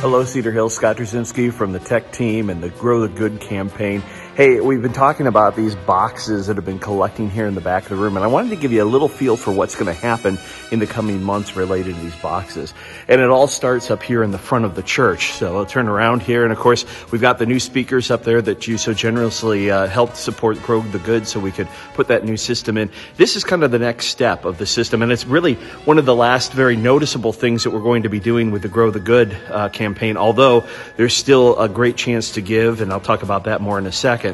Hello, Cedar Hill. Scott Drzinski from the tech team and the Grow the Good campaign. Hey, we've been talking about these boxes that have been collecting here in the back of the room, and I wanted to give you a little feel for what's going to happen in the coming months related to these boxes. And it all starts up here in the front of the church. So I'll turn around here, and of course, we've got the new speakers up there that you so generously helped support Grow the Good so we could put that new system in. This is kind of the next step of the system, and it's really one of the last very noticeable things that we're going to be doing with the Grow the Good campaign, although there's still a great chance to give, and I'll talk about that more in a second.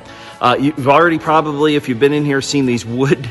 You've already probably, if you've been in here, seen these wood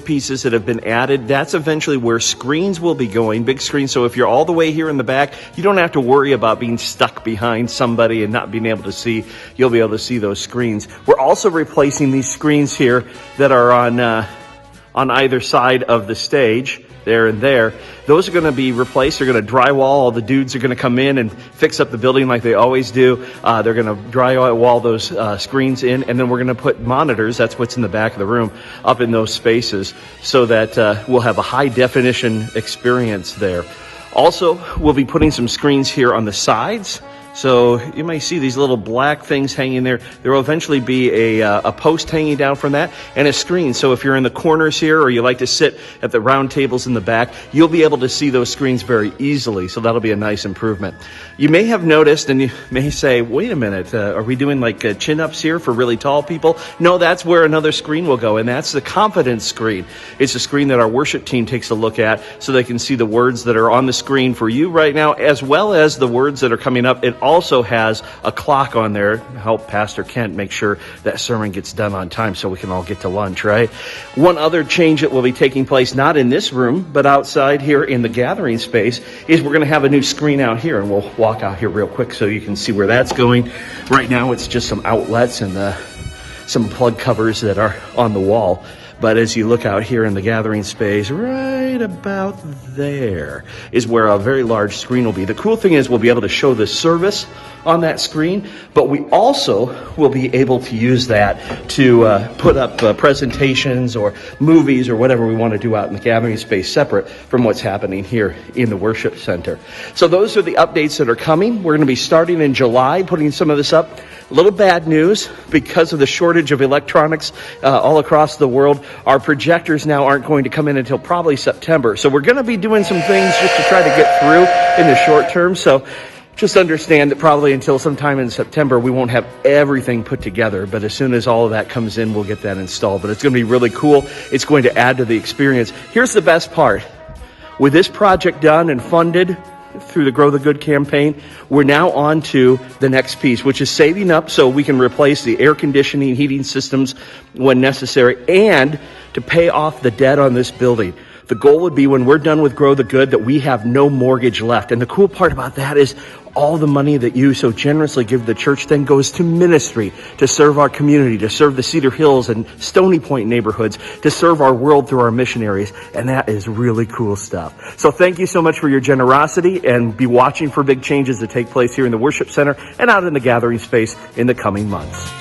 pieces that have been added. That's eventually where screens will be going, big screens. So if you're all the way here in the back, you don't have to worry about being stuck behind somebody and not being able to see. You'll be able to see those screens. We're also replacing these screens here that are on either side of the stage. There and there. Those are going to be replaced. They're going to drywall. All the dudes are going to come in and fix up the building like they always do. They're going to drywall those screens in, and then we're going to put monitors, that's what's in the back of the room, up in those spaces so that we'll have a high definition experience there. Also, we'll be putting some screens here on the sides. So you may see these little black things hanging there. There will eventually be a post hanging down from that and a screen. So if you're in the corners here or you like to sit at the round tables in the back, you'll be able to see those screens very easily. So that'll be a nice improvement. You may have noticed, and you may say, wait a minute, are we doing like chin-ups here for really tall people? No, that's where another screen will go, and that's the confidence screen. It's a screen that our worship team takes a look at so they can see the words that are on the screen for you right now, as well as the words that are coming up. It also has a clock on there to help Pastor Kent make sure that sermon gets done on time so we can all get to lunch, right? One other change that will be taking place, not in this room, but outside here in the gathering space, is we're going to have a new screen out here, and we'll walk out here real quick so you can see where that's going. Right now it's just some outlets and some plug covers that are on the wall. But as you look out here in the gathering space, right about there is where a very large screen will be. The cool thing is we'll be able to show the service on that screen, but we also will be able to use that to put up presentations or movies or whatever we want to do out in the gathering space separate from what's happening here in the worship center. So those are the updates that are coming. We're going to be starting in July, putting some of this up. A little bad news, because of the shortage of electronics all across the world, our projectors now aren't going to come in until probably September. So we're going to be doing some things just to try to get through in the short term. So just understand that probably until sometime in September, we won't have everything put together. But as soon as all of that comes in, we'll get that installed. But it's going to be really cool. It's going to add to the experience. Here's the best part. With this project done and funded through the Grow the Good campaign, we're now on to the next piece, which is saving up so we can replace the air conditioning, heating systems when necessary, and to pay off the debt on this building. The goal would be when we're done with Grow the Good that we have no mortgage left. And the cool part about that is all the money that you so generously give the church then goes to ministry, to serve our community, to serve the Cedar Hills and Stony Point neighborhoods, to serve our world through our missionaries. And that is really cool stuff. So thank you so much for your generosity, and be watching for big changes that take place here in the worship center and out in the gathering space in the coming months.